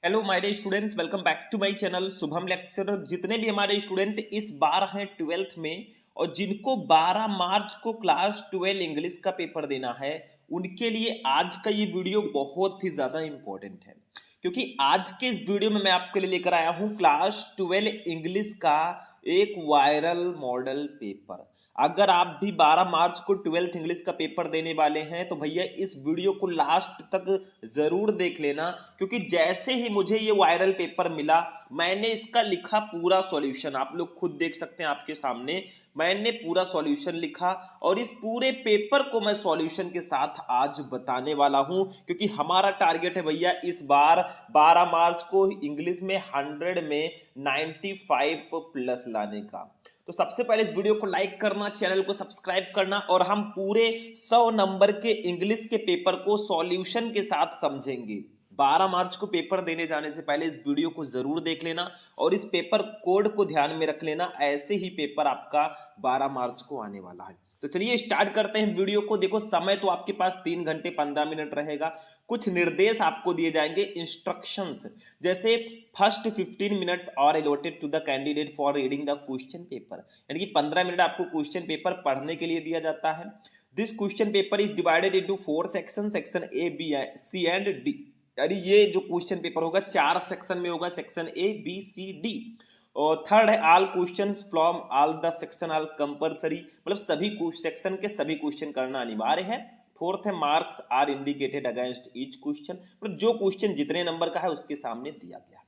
Hello my dear students, welcome back to my channel Shubham lecture. जितने भी हमारे student इस बार हैं 12th में और जिनको 12 मार्च को क्लास 12 इंग्लिश का पेपर देना है, उनके लिए आज का ये वीडियो बहुत ही ज़्यादा इम्पोर्टेंट है। क्योंकि आज के इस वीडियो में मैं आपके लिए लेकर आया हूँ क्लास 12 इंग्लिश का एक वायरल मॉडल पेपर। अगर आप भी 12 मार्च को 12th इंग्लिश का पेपर देने वाले हैं तो भैया इस वीडियो को लास्ट तक जरूर देख लेना, क्योंकि जैसे ही मुझे ये वायरल पेपर मिला मैंने इसका लिखा पूरा सॉल्यूशन। आप लोग खुद देख सकते हैं आपके सामने, मैंने पूरा सॉल्यूशन लिखा और इस पूरे पेपर को मैं सॉल्यूशन के साथ आज बताने वाला हूं। क्योंकि हमारा टारगेट है भैया इस बार 12 मार्च को इंग्लिश में 100 में 95 प्लस लाने का। तो सबसे पहले इस वीडियो को लाइक करना, चैनल को सब्सक्राइब करना और हम पूरे 100 नंबर के इंग्लिश के पेपर को सॉल्यूशन के साथ समझेंगे। 12 मार्च को पेपर देने जाने से पहले इस वीडियो को जरूर देख लेना और इस पेपर कोड को ध्यान में रख लेना, ऐसे ही पेपर आपका 12 मार्च को आने वाला है। तो चलिए स्टार्ट करते हैं वीडियो को। देखो समय तो आपके पास 3 घंटे 15 मिनट रहेगा। कुछ निर्देश आपको दिए जाएंगे, इंस्ट्रक्शंस, जैसे first 15 minutes are allotted to the candidate for reading the question paper, यानी कि 15 मिनट आपको क्वेश्चन पेपर पढ़ने के लिए दिया जाता है। This question paper is divided into 4 section, section A B C and D, यानी ये जो क्वेश्चन पेपर होगा 4 सेक्शन में होगा, section A B C D. और थर्ड है all question from all the section are compulsory, मतलब सभी सेक्शन के सभी क्वेश्चन करना अनिवार्य है। फोर्थ है marks are indicated against each question, मतलब जो क्वेश्चन जितने नंबर का है उसके सामने दिया गया।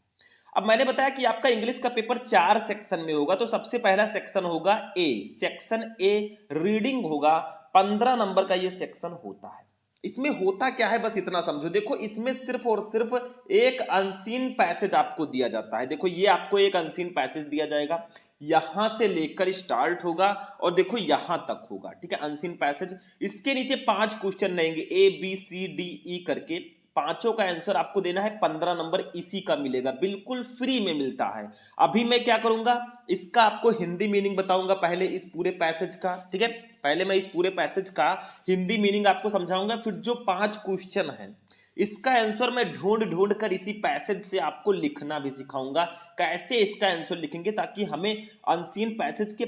अब मैंने बताया कि आपका इंग्लिश का पेपर 4 सेक्शन में होगा, तो सबसे पहला सेक्शन होगा ए, सेक्शन ए रीडिंग होगा। 15 नंबर का ये सेक्शन होता है। इसमें होता क्या है बस इतना समझो। देखो इसमें सिर्फ और सिर्फ एक अनसीन पैसेज आपको दिया जाता है। देखो ये आपको एक अनसीन पैसेज दिया जाएगा, यहां से लेकर स्टार्ट होगा और देखो यहां तक होगा, ठीक है, अनसीन पैसेज। इसके नीचे 5 क्वेश्चन रहेंगे ए बी सी डी ई करके, पांचों का आंसर आपको देना है। 15 नंबर इसी का मिलेगा, बिल्कुल फ्री में मिलता है। अभी मैं क्या करूंगा, इसका आपको हिंदी मीनिंग बताऊंगा पहले इस पूरे पैसेज का, ठीक है। पहले मैं इस पूरे पैसेज का हिंदी मीनिंग आपको समझाऊंगा, फिर जो 5 क्वेश्चन है इसका आंसर मैं ढूंढ ढूंढ कर इसी पैसेज से आपको लिखना भी सिखाऊंगा, कैसे इसका आंसर लिखेंगे ताकि हमें अनसीन पैसेज के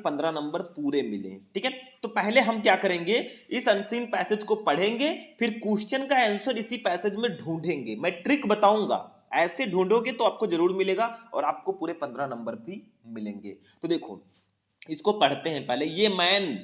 15 नंबर पूरे मिले, ठीक है। तो पहले हम क्या करेंगे, इस अनसीन पैसेज को पढ़ेंगे, फिर क्वेश्चन का आंसर इसी पैसेज में ढूंढेंगे। मैं ट्रिक बताऊंगा, ऐसे ढूंढोगे तो आपको जरूर मिलेगा और आपको पूरे 15 नंबर भी मिलेंगे। तो देखो इसको पढ़ते हैं पहले। ये मैन,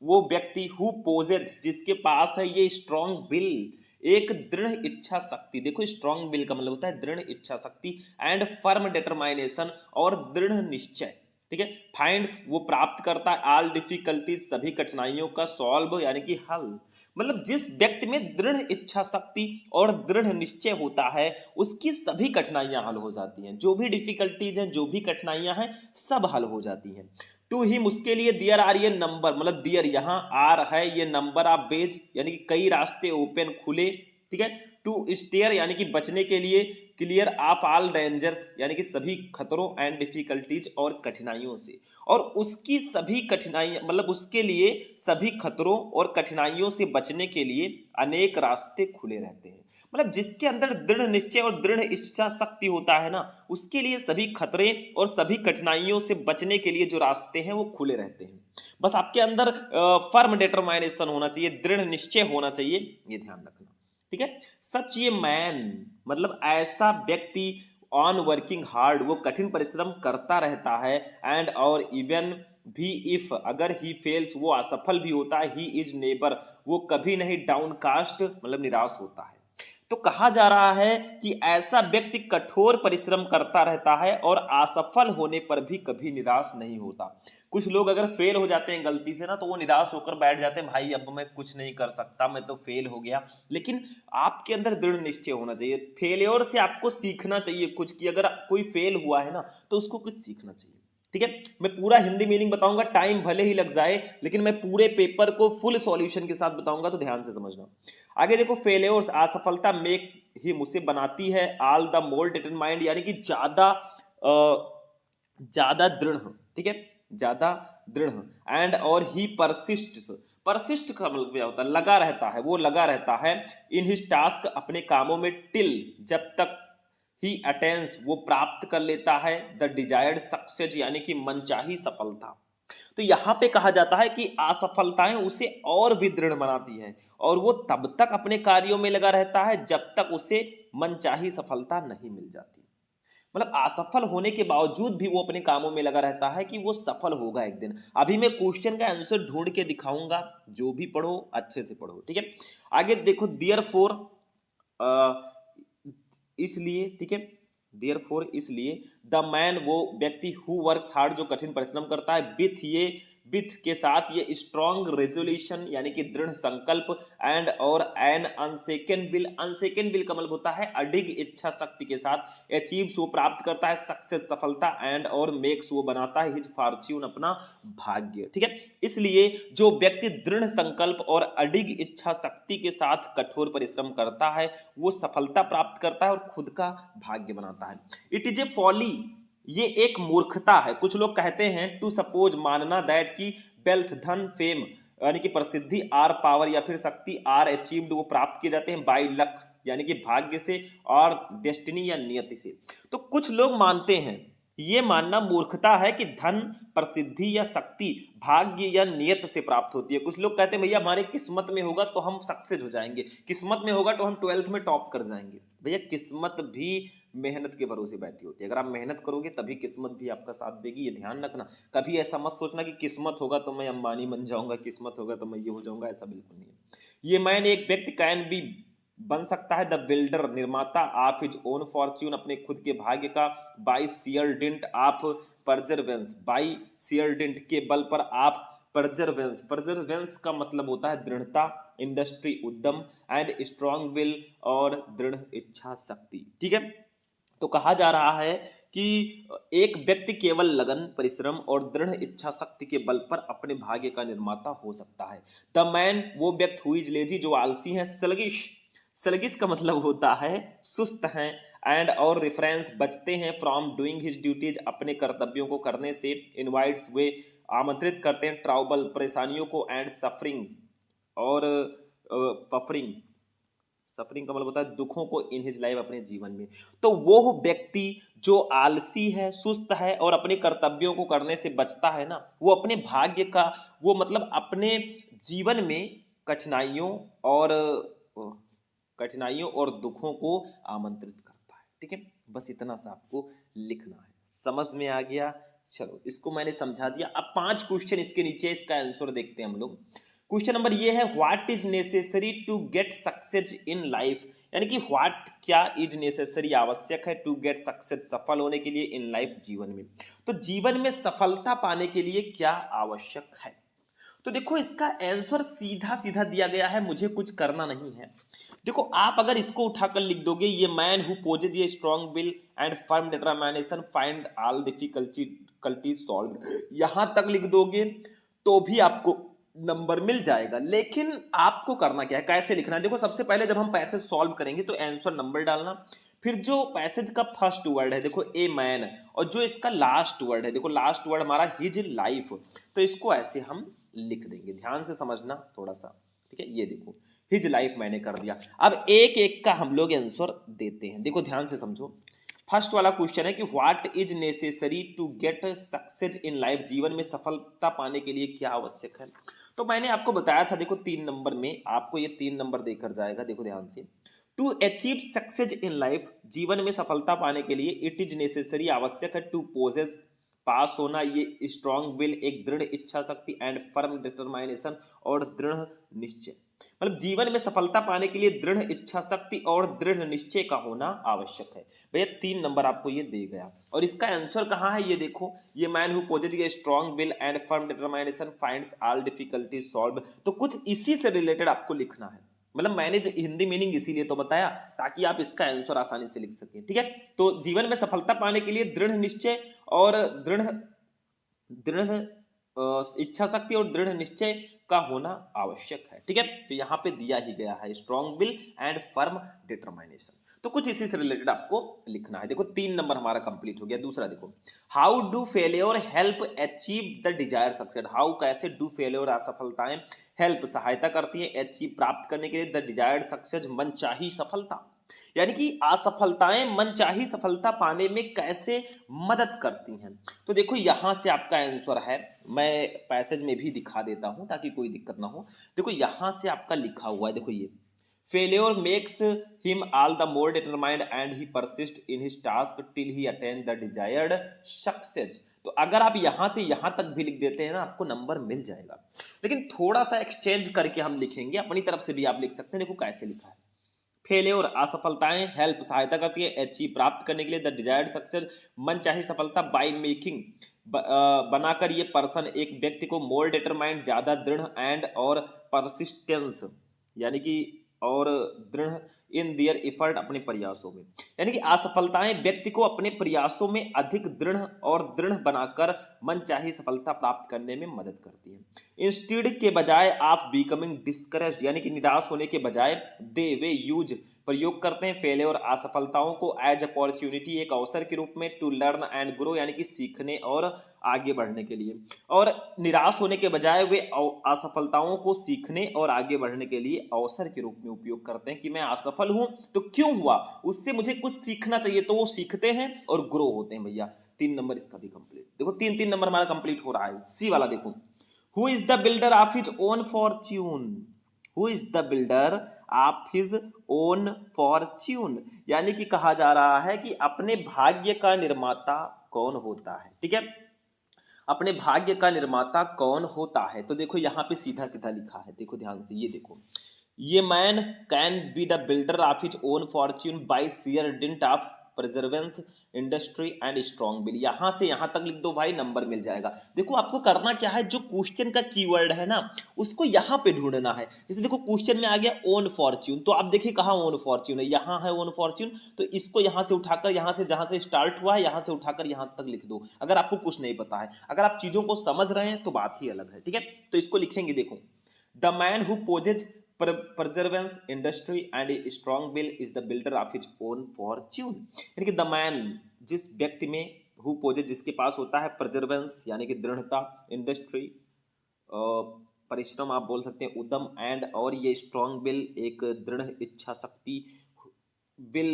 वो व्यक्ति हु पोजेज, जिसके पास है ये स्ट्रॉन्ग विल, एक दृढ़ इच्छा शक्ति। देखो स्ट्रॉन्ग विल का मतलब होता है दृढ़ इच्छा शक्ति, एंड फर्म डिटरमाइनेशन, और दृढ़ निश्चय, ठीक है। फाइंड्स, वो प्राप्त करता है, ऑल डिफिकल्टीज, सभी कठिनाइयों का, सॉल्व यानी कि हल, मतलब जिस व्यक्ति में दृढ़ इच्छा शक्ति और दृढ़ निश्चय होता है उसकी सभी कठिनाइयां हल हो जाती हैं। जो भी डिफिकल्टीज हैं, जो भी कठिनाइयां हैं, सब हल हो जाती हैं। टू हिम, उसके लिए, दियर आर, ये नंबर, मतलब दियर यहाँ आर है, ये नंबर ऑफ वेज यानी कि कई रास्ते ओपन खुले, ठीक है। टू स्टेयर यानी कि बचने के लिए, क्लियर ऑफ ऑल डेंजर्स यानी कि सभी खतरों, एंड डिफिकल्टीज और कठिनाइयों से, और उसकी सभी कठिनाइयां, मतलब उसके लिए सभी खतरों और कठिनाइयों से बचने के लिए अनेक रास्ते खुले रहते हैं। मतलब जिसके अंदर दृढ़ निश्चय और दृढ़ इच्छा शक्ति होता है ना, उसके लिए सभी खतरे और सभी कठिनाइयों से बचने के लिए जो रास्ते हैं वो खुले रहते हैं। बस आपके अंदर फर्म डिटरमाइनेशन होना चाहिए, दृढ़ निश्चय होना चाहिए, ये ध्यान रखना, ठीक है। सच ये मैन, मतलब ऐसा व्यक्ति, ऑन वर्किंग हार्ड, वो कठिन परिश्रम करता रहता है, एंड और इवन भी, इफ अगर ही फेल्स, वो असफल भी होता है, ही इज नेबर, वो कभी नहीं डाउनकास्ट, मतलब निराश होता है। तो कहा जा रहा है कि ऐसा व्यक्ति कठोर परिश्रम करता रहता है और असफल होने पर भी कभी निराश नहीं होता। कुछ लोग अगर फेल हो जाते हैं गलती से ना, तो वो निराश होकर बैठ जाते हैं, भाई अब मैं कुछ नहीं कर सकता, मैं तो फेल हो गया। लेकिन आपके अंदर दृढ़ निश्चय होना चाहिए। फेलियर से आपको सीखना चाहिए कुछ, कि अगर कोई फेल हुआ है ना तो उसको कुछ सीखना चाहिए, ठीक है। मैं पूरा हिंदी मीनिंग बताऊंगा, टाइम भले ही लग जाए, लेकिन मैं पूरे पेपर को फुल सॉल्यूशन के साथ बताऊंगा, तो ध्यान से समझना। आगे देखो, फेलियर्स, असफलता, मेक ही, मुझे बनाती है, ऑल द मोर डिटरमाइंड यानी कि ज्यादा दृढ़, ठीक है, ज्यादा दृढ़, एंड और ही परसिस्ट, परसिस्ट का मतलब क्या होता है, लगा रहता है, वो लगा रहता है इन हिज टास्क, अपने कामों में, टिल, जब तक, ही अटेंस, वो प्राप्त कर लेता है, द डिजायर्ड सक्सेस, यानी कि मनचाही सफलता। तो यहां पे कहा जाता है कि असफलताएं उसे और भी दृढ़ बनाती है और वो तब तक अपने कार्यों में लगा रहता है जब तक उसे मनचाही सफलता नहीं मिल जाती। मतलब असफल होने के बावजूद भी वो अपने कामों में लगा रहता है कि वो सफल होगा एक दिन। अभी मैं क्वेश्चन का आंसर ढूंढ के दिखाऊंगा, जो भी पढ़ो अच्छे से पढ़ो, ठीक है। आगे देखो, देयर फोर, इसलिए, ठीक है, देयर फोर, इसलिए, द मैन, वो व्यक्ति, हु वर्क्स हार्ड, जो कठिन परिश्रम करता है, विथ, ये, विथ के साथ, ये स्ट्रॉन्ग रेजोल्यूशन, यानी कि दृढ़ संकल्प, एंड और एन अनसेकन विल, अनसेकन विल का मतलब होता है अडिग इच्छा शक्ति के साथ, अचीव्स, वो प्राप्त करता है, सक्सेस सफलता, एंड और मेक्स, वो बनाता है, हिज फॉर्च्यून, अपना भाग्य, ठीक है। इसलिए जो व्यक्ति दृढ़ संकल्प और अडिग इच्छा शक्ति के साथ कठोर परिश्रम करता है वो सफलता प्राप्त करता है और खुद का भाग्य बनाता है। इट इज ए फॉली, ये एक मूर्खता है। कुछ लोग कहते हैं टू सपोज, मानना, दैट की वेल्थ, धन, फेम, यानी कि प्रसिद्धि, आर पावर या फिर शक्ति, आर अचीव्ड, वो प्राप्त किए जाते हैं, बाय लक, यानी कि भाग्य से, और डेस्टिनी या नियति से। तो कुछ लोग मानते हैं, ये मानना मूर्खता है कि धन, प्रसिद्धि या शक्ति भाग्य या नियत से प्राप्त होती है। कुछ लोग कहते हैं भैया हमारे किस्मत में होगा तो हम सक्सेस हो जाएंगे, किस्मत में होगा तो हम 12th में टॉप कर जाएंगे। भैया किस्मत भी मेहनत के भरोसे बैठी होती है, अगर आप मेहनत करोगे तभी किस्मत भी आपका साथ देगी, ये ध्यान रखना। कभी ऐसा मत सोचना कि किस्मत होगा तो मैं अंबानी बन जाऊंगा, किस्मत होगा तो मैं ये हो जाऊंगा, ऐसा बिल्कुल नहीं है। ये मैंने एक व्यक्ति कैन बी, बन सकता है, द बिल्डर, निर्माता, ऑफ हिज ओन फॉर्च्यून, अपने खुद के भाग्य का, by sheer dint of perseverance, by sheer dint के बल पर, आप परजरवेंस, परजरवेंस का मतलब होता है दृढ़ता, इंडस्ट्री, उद्यम, एंड स्ट्रॉन्ग विल, और दृढ़ इच्छा शक्ति, ठीक है। तो कहा जा रहा है कि एक व्यक्ति केवल लगन, परिश्रम और दृढ़ इच्छा शक्ति के बल पर अपने भाग्य का निर्माता हो सकता है। द मैन, वो व्यक्ति, हुई इज लेजी, जो आलसी है, स्लगिश, स्लगिश का मतलब होता है सुस्त हैं, एंड और रेफरेंस, बचते हैं, फ्रॉम डूइंग हिज ड्यूटीज, अपने कर्तव्यों को करने से, इनवाइट्स, वे आमंत्रित करते हैं, ट्राउबल, परेशानियों को, एंड सफरिंग, और सफरिंग, सफरिंग का मतलब होता है दुखों को, इन हिज लाइफ, अपने जीवन में। तो वो व्यक्ति जो आलसी है, सुस्त है और अपने कर्तव्यों को करने से बचता है ना, वो अपने भाग्य का, वो मतलब अपने जीवन में कठिनाइयों और कठिनाइयों और दुखों को आमंत्रित करता है, ठीक है। बस इतना सा आपको लिखना है, समझ में आ गया। चलो इसको मैंने समझा दिया। अब 5 क्वेश्चन इसके नीचे, इसका आंसर देखते हैं हम लोग। क्वेश्चन नंबर ये है, what is necessary to get success in life, यानी कि व्हाट, क्या, इज नेसेसरी, आवश्यक है, टू गेट सक्सेस, सफल होने के लिए, इन लाइफ, जीवन में। तो जीवन में सफलता पाने के लिए क्या आवश्यक है? तो देखो इसका आंसर सीधा सीधा दिया गया है, मुझे कुछ करना नहीं है। देखो आप अगर इसको उठाकर लिख दोगे, ये man who possess a strong will and firm determination find all difficulties solved, यहां तक लिख दोगे तो भी आपको नंबर मिल जाएगा। लेकिन आपको करना क्या है, कैसे लिखना है? देखो सबसे पहले जब हम पैसेज सॉल्व करेंगे तो आंसर नंबर डालना, फिर जो पैसेज का फर्स्ट वर्ड है देखो ए मैन, और जो इसका लास्ट वर्ड है देखो, लास्ट वर्ड हमारा हिज लाइफ, तो इसको ऐसे हम लिख देंगे। ध्यान से समझना थोड़ा सा, ठीक है। ये देखो हिज लाइफ मैंने कर दिया। अब एक एक का हम लोग आंसर देते हैं, देखो ध्यान से समझो। फर्स्ट वाला क्वेश्चन है कि what is necessary to get success in life, जीवन में सफलता पाने के लिए क्या आवश्यक है? तो मैंने आपको बताया था, देखो 3 नंबर में आपको ये 3 नंबर देकर जाएगा, देखो ध्यान से। To achieve success in life, जीवन में सफलता पाने के लिए, इट इज नेसेसरी, आवश्यक है, टू पोजेस, पास होना, ये स्ट्रॉन्ग विल, एक दृढ़ इच्छा शक्ति, एंड फर्म डिटरमाइनेशन, और दृढ़ निश्चय। मतलब जीवन में सफलता पाने के लिए दृढ़ इच्छा शक्ति और दृढ़ निश्चय का होना आवश्यक है। भैया 3 नंबर आपको ये दे गया, और इसका आंसर कहाँ है ये देखो, ये man who possess a strong will and firm determination finds all difficulties solve. तो कुछ इसी से रिलेटेड आपको लिखना है, मतलब मैंने जो हिंदी मीनिंग इसीलिए तो बताया ताकि आप इसका आंसर आसानी से लिख सकें, ठीक है। तो जीवन में सफलता पाने के लिए दृढ़ निश्चय और दृढ़ दृढ़ इच्छा शक्ति और दृढ़ निश्चय का होना आवश्यक है, ठीक है। तो यहाँ पे दिया ही गया है स्ट्रॉन्ग विल एंड फर्म डिटरमाइनेशन। तो कुछ इसी से रिलेटेड आपको लिखना है। देखो 3 नंबर हमारा कंप्लीट हो गया। दूसरा देखो, how do failure help achieve the desire success. How कैसे डू फेलियर असफलताएं हेल्प सहायता करती है अचीव प्राप्त करने के लिए द डिजायर्ड सक्सेस मनचाही सफलता, यानी कि असफलताएं मनचाही सफलता पाने में कैसे मदद करती हैं। तो देखो यहां से आपका आंसर है, मैं पैसेज में भी दिखा देता हूं ताकि कोई दिक्कत ना हो। देखो यहां से आपका लिखा हुआ है, देखो ये failure makes him all the more determined and he persist in his task till he attain the desired success. तो अगर आप यहां से यहां तक भी लिख देते हैं ना, आपको नंबर मिल जाएगा। लेकिन थोड़ा सा एक्सचेंज करके हम लिखेंगे, अपनी तरफ से भी आप लिख सकते हैं। देखो कैसे लिखा है, फेलियर असफलताएं हेल्प सहायता करती है अचीव प्राप्त करने के लिए द डिजायर्ड सक्सेस मन चाहे सफलता बाय मेकिंग बनाकर ये पर्सन एक व्यक्ति को मोर डिटरमाइंड ज्यादा दृढ़ एंड और परसिस्टेंस, यानी कि और दृढ़ इन दियर एफर्ट अपने प्रयासों में, यानी कि असफलताएं व्यक्ति को अपने प्रयासों में अधिक दृढ़ और दृढ़ बनाकर मन चाही सफलता प्राप्त करने में मदद करती है। इंस्टीड के बजाय आप बिकमिंग डिस्करेज्ड, यानी कि निराश होने के बजाय दे वे यूज प्रयोग करते हैं फेलियर असफलताओं को एज अपॉर्चुनिटी एक अवसर के रूप में टू लर्न एंड ग्रो, यानी कि सीखने और आगे बढ़ने के लिए। और निराश होने के बजाय वे असफलताओं को सीखने और आगे बढ़ने के लिए अवसर के रूप में उपयोग करते हैं कि मैं असफल हूं तो क्यों हुआ, उससे मुझे कुछ सीखना चाहिए, तो वो सीखते हैं और ग्रो होते हैं। भैया 3 नंबर इसका भी कंप्लीट। देखो 3 नंबर हमारा कंप्लीट हो रहा है। सी वाला देखो, who is the builder of his own Fortune. Who is the builder of his own Fortune, यानी कि कहा जा रहा है कि अपने भाग्य का निर्माता कौन होता है। ठीक है, अपने भाग्य का निर्माता कौन होता है। तो देखो यहाँ पे सीधा सीधा लिखा है, देखो ध्यान से, ये देखो, ये man can be the builder of his own fortune by sheer dint of perseverance industry and strong will. यहां से यहां तक लिख दो भाई, नंबर मिल जाएगा। देखो आपको करना क्या है, जो क्वेश्चन का कीवर्ड है ना, उसको यहां पे ढूंढना है। जैसे देखो क्वेश्चन में आ गया ओन फॉर्च्यून, तो आप देखिए कहाँ ओन फॉर्च्यून है, यहां है ओन फॉर्च्यून, तो इसको यहां से उठाकर, यहां से जहां से स्टार्ट हुआ है यहां से उठाकर यहां तक लिख दो। अगर आपको कुछ नहीं पता है, अगर आप चीजों को समझ रहे हैं तो बात ही अलग है। ठीक है, तो इसको लिखेंगे, देखो the man who posses perseverance industry and a strong will is the builder of his own fortune, यानी कि द मैन जिस व्यक्ति में हु पोजेज जिसके पास होता है परजर्वेंस यानी कि दृढ़ता, इंडस्ट्री परिश्रम आप बोल सकते हैं, उद्यम, एंड और ये स्ट्रॉन्ग विल एक दृढ़ इच्छा शक्ति, विल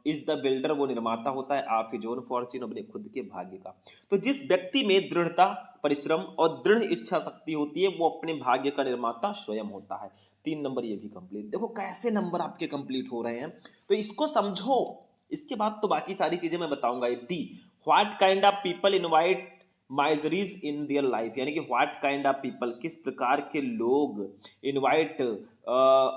इज द बिल्डर वो निर्माता होता है ऑफ हिज ओन फॉर्च्यून अपने खुद के भाग्य का। तो जिस व्यक्ति में दृढ़ता, परिश्रम और दृढ़ इच्छा शक्ति होती है वो अपने भाग्य का निर्माता स्वयं होता है। 3 नंबर ये भी कंप्लीट। देखो कैसे नंबर आपके कंप्लीट हो रहे हैं, तो इसको समझो, इसके बाद तो बाकी सारी चीजें मैं बताऊंगा। D, what kind of people invite miseries in their life, यानी कि व्हाट काइंड ऑफ पीपल किस प्रकार के लोग इनवाइट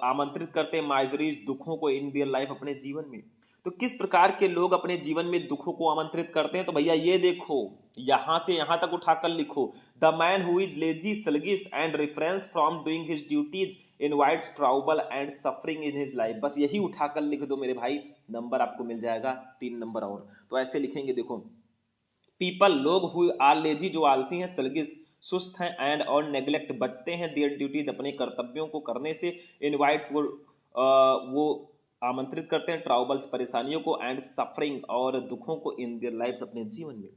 आमंत्रित करते हैं माइजरीज दुखों को इन दियर लाइफ अपने जीवन में। तो किस प्रकार के लोग अपने जीवन में दुखों को आमंत्रित करते हैं, तो भैया ये देखो यहां से यहां तक उठाकर लिखो, the man who is lazy sluggish and refrains from doing his duties invites trouble and suffering in his life. बस यही उठाकर लिख दो मेरे भाई, नंबर आपको मिल जाएगा 3 नंबर। और तो ऐसे लिखेंगे, देखो पीपल लोग हु आर लेजी जो आलसी हैं, स्लगिश सुस्त हैं, एंड और नेग्लेक्ट बचते हैं देयर ड्यूटीज अपने कर्तव्यों को करने से, इनवाइट्स वो आमंत्रित करते हैं ट्राउबल्स परेशानियों को, एंड सफरिंग और दुखों को इन देयर लाइफ अपने जीवन में।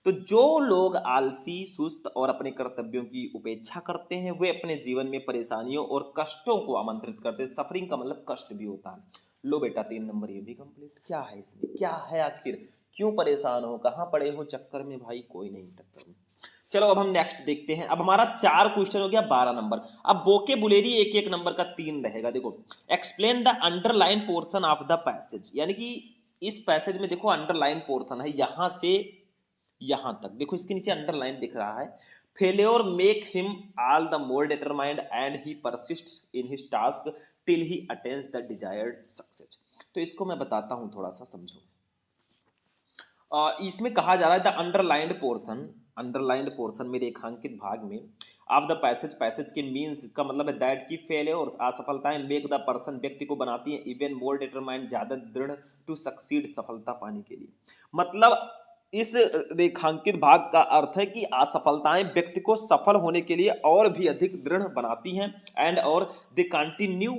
तो जो लोग आलसी, सुस्त और अपने कर्तव्यों की उपेक्षा करते हैं वे अपने जीवन में परेशानियों और कष्टों को आमंत्रित करते हैं। सफरिंग का मतलब कष्ट भी होता है। लो बेटा 3 नंबर ये भी कंप्लीट। क्या है इसमें, क्या है आखिर, क्यों परेशान हो, कहां पड़े हो चक्कर में भाई, कोई नहीं टक्कर में। चलो अब हम नेक्स्ट देखते हैं। अब हमारा 4 क्वेश्चन हो गया, 12 नंबर। अब वोकेबुलरी एक एक नंबर का 3 रहेगा। देखो explain the underline portion of the passage, यानी कि इस पैसेज में देखो अंडरलाइन पोर्शन है यहां से यहां तक, देखो इसके नीचे अंडरलाइन दिख रहा है। Failure make him all the more determined and he persists in his task till he attains the desired success. तो इसको मैं बताता हूं, थोड़ा सा समझो। इसमें कहा जा रहा है the underlined portion, underlined portion में रेखांकित भाग में ऑफ द पैसेज, पैसेज के मीन्स इसका मतलब है दैट की फेलियर असफलताएं मेक द पर्सन व्यक्ति को बनाती हैं इवन मोर डिटरमाइंड ज्यादा दृढ़ टू सक्सीड सफलता पाने के लिए। मतलब इस रेखांकित भाग का अर्थ है कि असफलताएं व्यक्ति को सफल होने के लिए और भी अधिक दृढ़ बनाती हैं, एंड और दे कंटिन्यू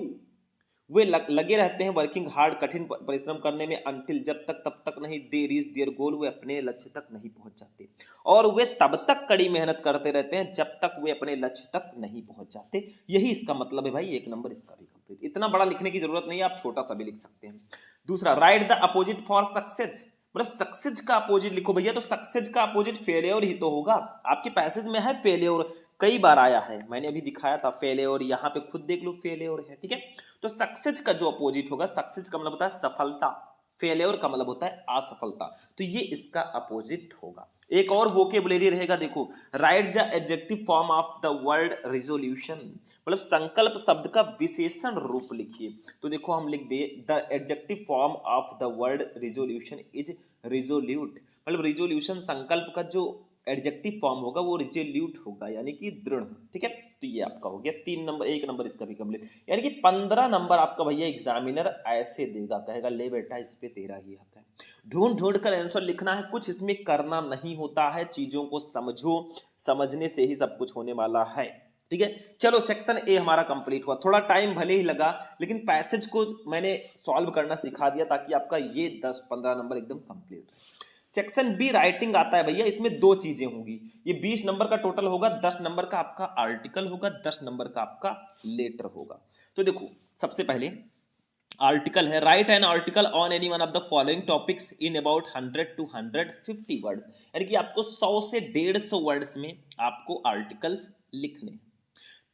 वे लगे रहते हैं वर्किंग हार्ड, कठिन परिश्रम करने में, अनटिल जब तक तब तक नहीं, दे रीच देयर गोल, वे अपने लक्ष्य तक नहीं पहुंच जाते। और वे तब तक कड़ी मेहनत करते रहते हैं जब तक वे अपने लक्ष्य तक नहीं पहुंच जाते। यही इसका मतलब है भाई, 1 नंबर इसका भी कंप्लीट। इतना बड़ा लिखने की जरूरत नहीं है, आप छोटा सा भी लिख सकते हैं। दूसरा, right the opposite for success, मतलब सक्सेस का अपोजिट लिखो भैया। तो सक्सेस का अपोजिट फेलियर ही तो होगा। आपके पैसेज में है फेलियर, कई बार आया है, मैंने अभी दिखाया था फेलियर, यहाँ पे खुद देख लो फेलियर है, ठीक है। तो सक्सेस का जो अपोजिट होगा, सक्सेस का मतलब होता है सफलता, फेलियर का मतलब होता है असफलता, तो ये इसका अपोजिट होगा। एक और वोकेबुलरी रहेगा, देखो, right the adjective form of the word resolution, मतलब संकल्प शब्द का विशेषण रूप लिखिए। तो देखो हम लिख दे, the adjective form of the word resolution is resolute, मतलब रिजोल्यूशन संकल्प का जो एडजेक्टिव फॉर्म होगा वो रिजोल्यूट होगा, यानी कि दृढ़, ठीक है। तो ये आपका हो गया 3 नंबर, 1 नंबर इसका भी कंप्लीट। यानी कि 15 नंबर आपका भैया एग्जामिनर ऐसे देगा, कहेगा ले बेटा इस पे तेरा ही हक है। ढूंढ ढूंढ कर आंसर लिखना है, कुछ इसमें करना नहीं होता है, चीजों को समझो, समझने से ही सब कुछ होने वाला है, ठीक है। चलो सेक्शन ए हमारा कंप्लीट हुआ, थोड़ा टाइम भले ही लगा, लेकिन पैसेज को मैंने सॉल्व करना सिखा दिया ताकि आपका ये 10-15 नंबर एकदम कंप्लीट रहे। सेक्शन बी राइटिंग आता है भैया, इसमें 2 चीजें होंगी, ये 20 नंबर का टोटल होगा, 10 नंबर का आपका आर्टिकल होगा, 10 नंबर का आपका लेटर होगा। तो देखो सबसे पहले आर्टिकल है, right an article on any one of the following topics in about 100 to 150 words, यानी कि आपको 100 से 150 वर्ड्स में आपको आर्टिकल्स लिखने।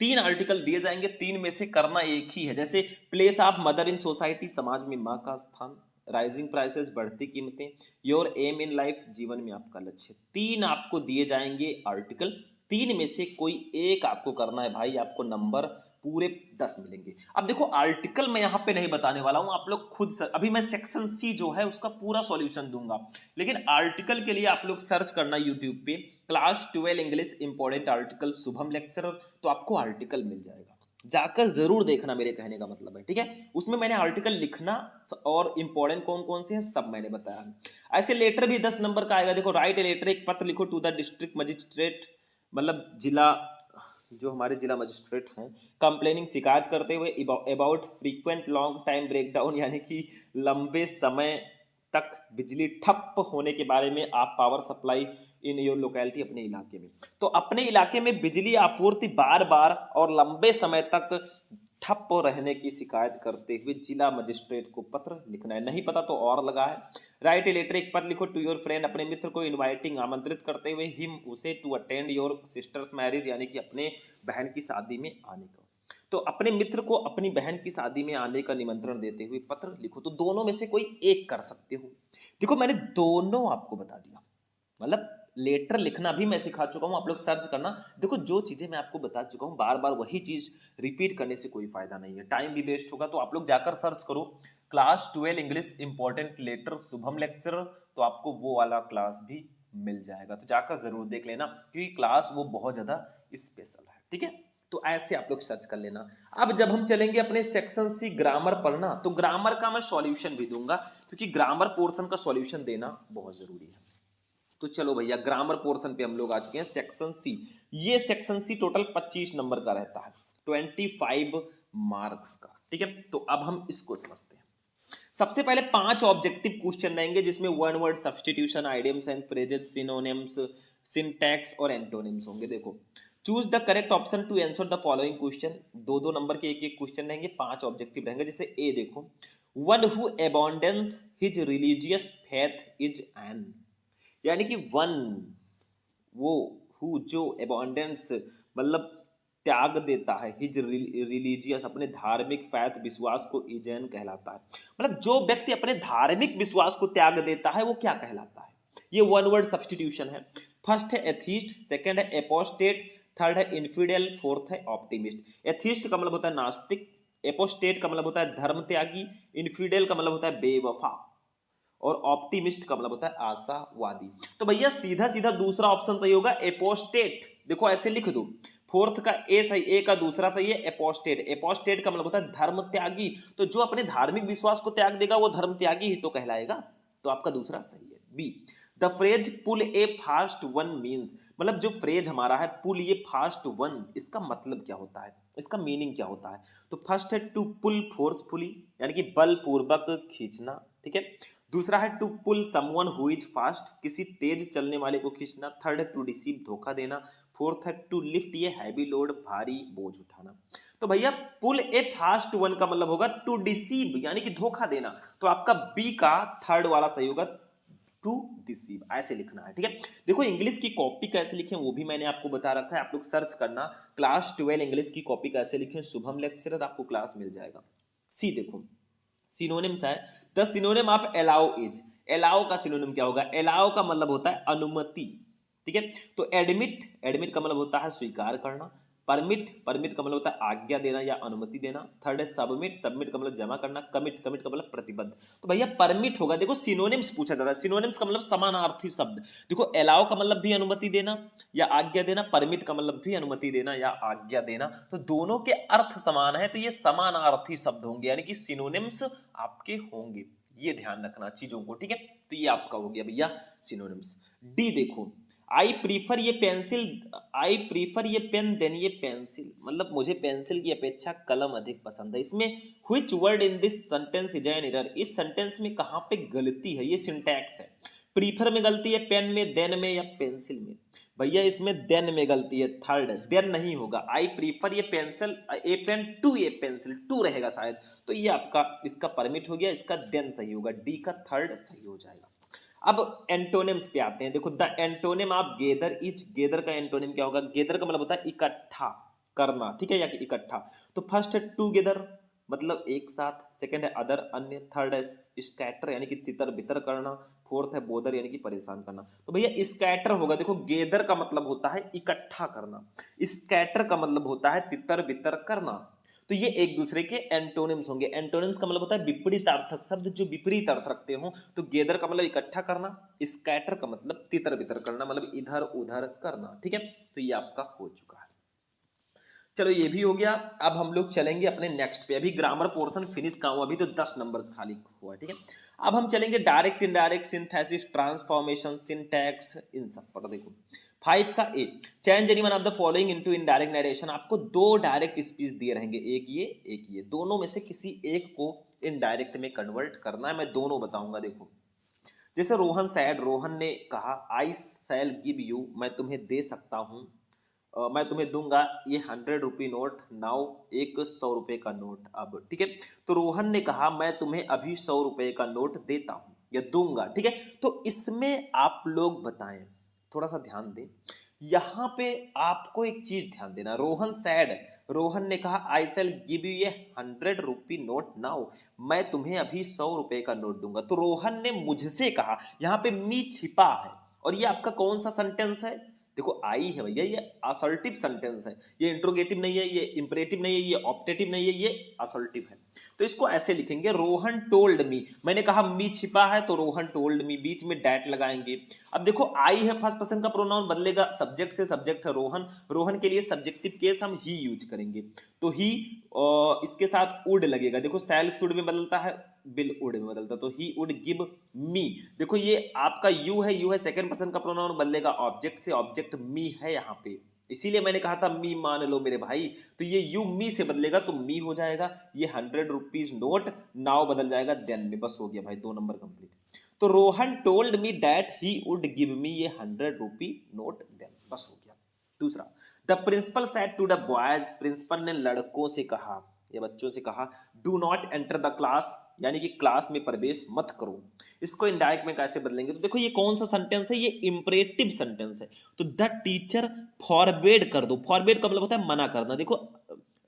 3 आर्टिकल दिए जाएंगे, 3 में से करना एक ही है, जैसे place of mother in society, समाज में माँ का स्थान, राइजिंग प्राइसेस, बढ़ती कीमतें, योर एम इन लाइफ, जीवन में आपका लक्ष्य। 3 आपको दिए जाएंगे आर्टिकल, 3 में से कोई एक आपको करना है भाई, आपको नंबर पूरे 10 मिलेंगे। अब देखो आर्टिकल मैं यहाँ पे नहीं बताने वाला हूँ, आप लोग खुद अभी मैं सेक्शन सी जो है उसका पूरा सॉल्यूशन दूंगा, लेकिन आर्टिकल के लिए आप लोग सर्च करना यूट्यूब पे class 12 English important article Shubham lecturer, तो आपको आर्टिकल मिल जाएगा, जाकर जरूर देखना, मेरे कहने का मतलब है, ठीक है। उसमें मैंने आर्टिकल लिखना और इंपॉर्टेंट कौन कौन से हैं सब मैंने बताया। ऐसे लेटर भी 10 नंबर का आएगा, देखो राइट ए लेटर, एक पत्र लिखो टू द डिस्ट्रिक्ट मजिस्ट्रेट, मतलब जिला, जो हमारे जिला मजिस्ट्रेट हैं, कंप्लेनिंग शिकायत करते हुए about frequent long time breakdown, यानी कि लंबे समय तक बिजली ठप होने के बारे में, आप power supply in your locality, अपने इलाके में। तो अपने इलाके में बिजली आपूर्ति बार बार और लंबे समय तक ठप रहने की शिकायत करते हुए जिला मजिस्ट्रेट को पत्र लिखना है, नहीं पता तो और लगा है। राइट ए लेटर, एक पत्र लिखो टू योर फ्रेंड, अपने मित्र को इनवाइटिंग, आमंत्रित करते हुए, हिम उसे, to attend your sister's marriage, यानी कि अपने बहन की शादी में आने का। तो अपने मित्र को अपनी बहन की शादी में आने का निमंत्रण देते हुए पत्र लिखो, तो दोनों में से कोई एक कर सकते हो। देखो मैंने दोनों आपको बता दिया, मतलब लेटर लिखना भी मैं सिखा चुका हूं, आप लोग सर्च करना। देखो जो चीजें मैं आपको बता चुका हूं, बार बार वही चीज रिपीट करने से कोई फायदा नहीं है, टाइम भी वेस्ट होगा। तो आप लोग जाकर सर्च करो class 12 English important letter Shubham lecturer, तो आपको वो वाला क्लास भी मिल जाएगा, तो जाकर जरूर देख लेना, क्योंकि क्लास वो बहुत ज्यादा स्पेशल है, ठीक है। तो ऐसे आप लोग सर्च कर लेना। अब जब हम चलेंगे अपने सेक्शन सी ग्रामर पढ़ना, तो ग्रामर का मैं सॉल्यूशन भी दूंगा, क्योंकि ग्रामर पोर्शन का सॉल्यूशन देना बहुत जरूरी है। तो चलो भैया ग्रामर पोर्शन पे हम लोग आ चुके हैं, सेक्शन सी। ये सेक्शन सी टोटल 25 नंबर का रहता है, 25 मार्क्स का, ठीक है। तो अब हम इसको समझते हैं। सबसे पहले 5 ऑब्जेक्टिव क्वेश्चन रहेंगे, जिसमें one word substitution, idioms and phrases, synonyms, syntax और एंटोनिम्स होंगे। देखो choose the correct option to answer the following question, 2-2 number के एक एक क्वेश्चन रहेंगे, 5 ऑब्जेक्टिव रहेंगे। जैसे ए देखो, one who abundance his religious faith is an, यानी कि वन, वो, हु जो, अबंडेंस मतलब त्याग देता है, हिज रिलीजियस अपने धार्मिक फैथ विश्वास को, इजैन कहलाता है, मतलब जो व्यक्ति अपने धार्मिक विश्वास को त्याग देता है वो क्या कहलाता है। ये वन वर्ड सब्स्टिट्यूशन है। फर्स्ट है एथीस्ट, सेकंड है एपोस्टेट, थर्ड है इन्फिडेल, फोर्थ है ऑप्टिमिस्ट। एथीस्ट का मतलब होता है नास्तिक, एपोस्टेट का मतलब होता है धर्म त्यागी, इन्फिडेल का मतलब होता है बेवफा, और ऑप्टिमिस्ट का मतलब होता है आशावादी। तो भैया सीधा सीधा दूसरा ऑप्शन सही होगा, एपोस्टेट। देखो ऐसे लिख दो, फोर्थ का ए सही, ए का दूसरा सही है एपोस्टेट। एपोस्टेट का मतलब होता है धर्म त्यागी, तो जो अपने धार्मिक विश्वास को त्याग देगा वो धर्म त्यागी ही तो कहलाएगा, तो आपका दूसरा सही है B. The phrase pull a fast one means, मतलब जो फ्रेज हमारा है पुल ए फास्ट वन, इसका मतलब क्या होता है, इसका मीनिंग क्या होता है। तो फर्स्ट है टू पुल फोर्सफुली, यानी कि बलपूर्वक खींचना, ठीक है। दूसरा है to pull someone who is fast, किसी तेज चलने वाले को खींचना। थर्ड है टू डिसीव, धोखा देना। फोर्थ है टू लिफ्ट, ये हैवी लोड, भारी बोझ उठाना। तो भैया पुल ए फास्ट वन का मतलब होगा टू डिसीव, यानी कि धोखा देना। तो आपका बी का थर्ड वाला सही होगा, टू डिसीव, ऐसे लिखना है, ठीक है। देखो इंग्लिश की कॉपी कैसे लिखें वो भी मैंने आपको बता रखा है, आप लोग सर्च करना क्लास 12 इंग्लिश की कॉपी कैसे लिखें, शुभम लेक्चरर, आपको क्लास मिल जाएगा। सी देखो सिनोनिम्स है, the synonym of allow is, allow का सिनोनिम क्या होगा, अलाउ का मतलब होता है अनुमति, ठीक है। तो एडमिट, एडमिट का मतलब होता है स्वीकार करना। परमिट, परमिट का मतलब होता है आज्ञा देना या अनुमति देना। थर्ड है सबमिट, सबमिट का मतलब जमा करना। कमिट, कमिट का मतलब प्रतिबद्ध। तो भैया परमिट होगा, देखो सिनोनिम्स पूछा जा रहा है, सिनोनिम्स का मतलब समानार्थी शब्द। देखो अलाउ का मतलब भी अनुमति देना या आज्ञा देना, परमिट का मतलब भी अनुमति देना या आज्ञा देना, तो दोनों के अर्थ समान है, तो ये समानार्थी शब्द होंगे, यानी कि सिनोनिम्स आपके होंगे, ये ध्यान रखना चीजों को, ठीक है। तो ये आपका हो गया भैया सिनोनिम्स। डी देखो, आई प्रीफर ये पेंसिल, आई प्रीफर ये पेन देन ये पेंसिल, मतलब मुझे पेंसिल की अपेक्षा कलम अधिक पसंद है। इसमें which word in this sentence is an error, इस सेंटेंस में कहां पे गलती है, ये सिंटैक्स है। प्रीफर में गलती है, पेन में, देन में या पेंसिल में। भैया इसमें देन में गलती है, थर्ड देन नहीं होगा। आई प्रीफर ये पेंसिल ए पेन टू ये पेंसिल, टू रहेगा शायद, तो ये आपका इसका परमिट हो गया, इसका देन सही होगा, डी का थर्ड सही हो जाएगा। अब एंटोनिम्स पे आते हैं, देखो the antonym of gather is, gather का एंटोनिम क्या होगा, गेदर का मतलब होता है इकट्ठा करना, ठीक है, या कि इकट्ठा। तो फर्स्ट है टूगेदर, मतलब एक साथ। सेकंड है अदर, अन्य। थर्ड है स्कैटर, यानी कि तितर बितर करना। फोर्थ है बोदर, यानी कि परेशान करना। तो भैया स्कैटर होगा, देखो गेदर का मतलब होता है इकट्ठा करना, स्कैटर का मतलब होता है तितर बितर करना। तो ये एक दूसरे के एंटोनिम्स होंगे। एंटोनिम्स का मतलब होता है विपरीतार्थक शब्द जो विपरीत अर्थ रखते हो। तो गेदर का मतलब इकट्ठा करना, स्कैटर का मतलब तितर बितर करना, मतलब इधर उधर करना, ठीक है। तो ये आपका हो चुका है, चलो ये भी हो गया। अब हम लोग चलेंगे अपने नेक्स्ट पे, अभी ग्रामर पोर्शन फिनिश का हुआ, अभी तो 10 नंबर खाली हुआ है, ठीक है। अब हम चलेंगे direct indirect, synthesis, transformation, syntax, इन सब पर। देखो 5 का A, change any one of the following into indirect narration. आपको दो डायरेक्ट स्पीच दिए रहेंगे, एक ये एक ये, दोनों में से किसी एक को इनडायरेक्ट में कन्वर्ट करना है, मैं दोनों बताऊंगा। देखो जैसे रोहन सैड, रोहन ने कहा आई शैल गिव यू, मैं तुम्हें दे सकता हूं, मैं तुम्हें दूंगा ये 100 रुपी नोट नाउ, एक 100 रुपए का नोट अब, ठीक है। तो रोहन ने कहा मैं तुम्हें अभी 100 रुपए का नोट देता हूं या दूंगा, ठीक है। तो इसमें आप लोग बताएं, थोड़ा सा ध्यान दें, यहां पे आपको एक चीज ध्यान देना। रोहन सैड, रोहन ने कहा आई शैल गिव यू ये 100 रुपी नोट नाउ, मैं तुम्हें अभी 100 रुपए का नोट दूंगा। तो रोहन ने मुझसे कहा, यहाँ पे मी छिपा है, और ये आपका कौन सा सेंटेंस है, देखो आई है भैया, ये असर्टिव सेंटेंस है, ये इंट्रोगेटिव नहीं है, ये इंपरेटिव नहीं है, ये ऑप्टेटिव नहीं है, ये असर्टिव है। तो इसको ऐसे लिखेंगे, रोहन टोल्ड मी, मैंने कहा मी छिपा है तो रोहन टोल्ड मी, बीच में डैट लगाएंगे। अब देखो आई है फर्स्ट पर्सन का प्रोनाउन, बदलेगा सब्जेक्ट से, सब्जेक्ट है रोहन, रोहन के लिए सब्जेक्टिव केस हम ही यूज करेंगे, तो ही इसके साथ वुड लगेगा। देखो सैल शुड में बदलता है, बिल वुड में बदलता, तो ही वुड गिव मी। देखो ये आपका यू है, यू है सेकंड पर्सन का प्रोनाउन, बदलेगा ऑब्जेक्ट से, ऑब्जेक्ट मी है यहाँ पे, इसीलिए मैंने कहा था मी मान लो मेरे भाई। तो ये यू मी से बदलेगा तो मी हो जाएगा, ये 100 रुपीज नोट नाउ बदल जाएगा देन में, बस हो गया भाई, 2 नंबर कंप्लीट। तो Rohan told me that he would give me ये 100 रुपी नोट देन, बस हो गया। दूसरा, the principal said to the boys, principal ने लड़कों से कहा या बच्चों से कहा, do not enter the class, यानी कि क्लास में प्रवेश मत करो। इसको इनडायरेक्ट में कैसे बदलेंगे, तो देखो ये कौन सा सेंटेंस है, ये इंपरेटिव सेंटेंस है। तो द टीचर फॉरबेड कर दो, फॉरबेड का मतलब होता है मना करना। देखो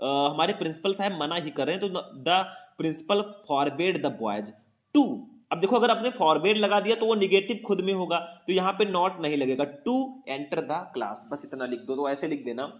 हमारे प्रिंसिपल साहब मना ही कर रहे हैं, तो the principal forbade the boys to. अब देखो अगर आपने फॉरबेड लगा दिया तो वो निगेटिव खुद में होगा, तो यहां पे नॉट नहीं लगेगा, टू एंटर द क्लास, बस इतना लिख दो। तो ऐसे लिख देना,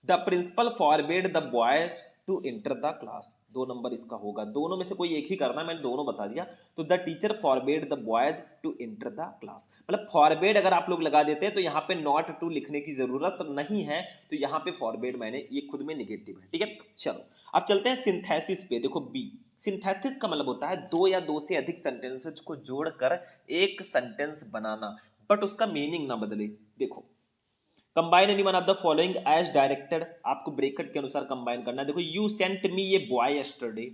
the principal forbade the boys to enter the class. 2 number इसका होगा, दोनों में से कोई एक ही करना है, मैंने दोनों बता दिया। तो the teacher forbade the boys to enter the class, मतलब फॉरबेड अगर आप लोग लगा देते हैं तो यहाँ पे नॉट टू लिखने की जरूरत नहीं है, तो यहाँ पे फॉरबेड मैंने ये खुद में निगेटिव है, ठीक है। चलो अब चलते हैं सिंथेसिस पे। देखो बी, सिंथेसिस का मतलब होता है दो या दो से अधिक सेंटेंसेस को जोड़कर एक सेंटेंस बनाना, बट उसका मीनिंग ना बदले। देखो combine any one of the following as directed, आपको ब्रैकेट के अनुसार कंबाइन करना है। देखो you sent me a boy yesterday,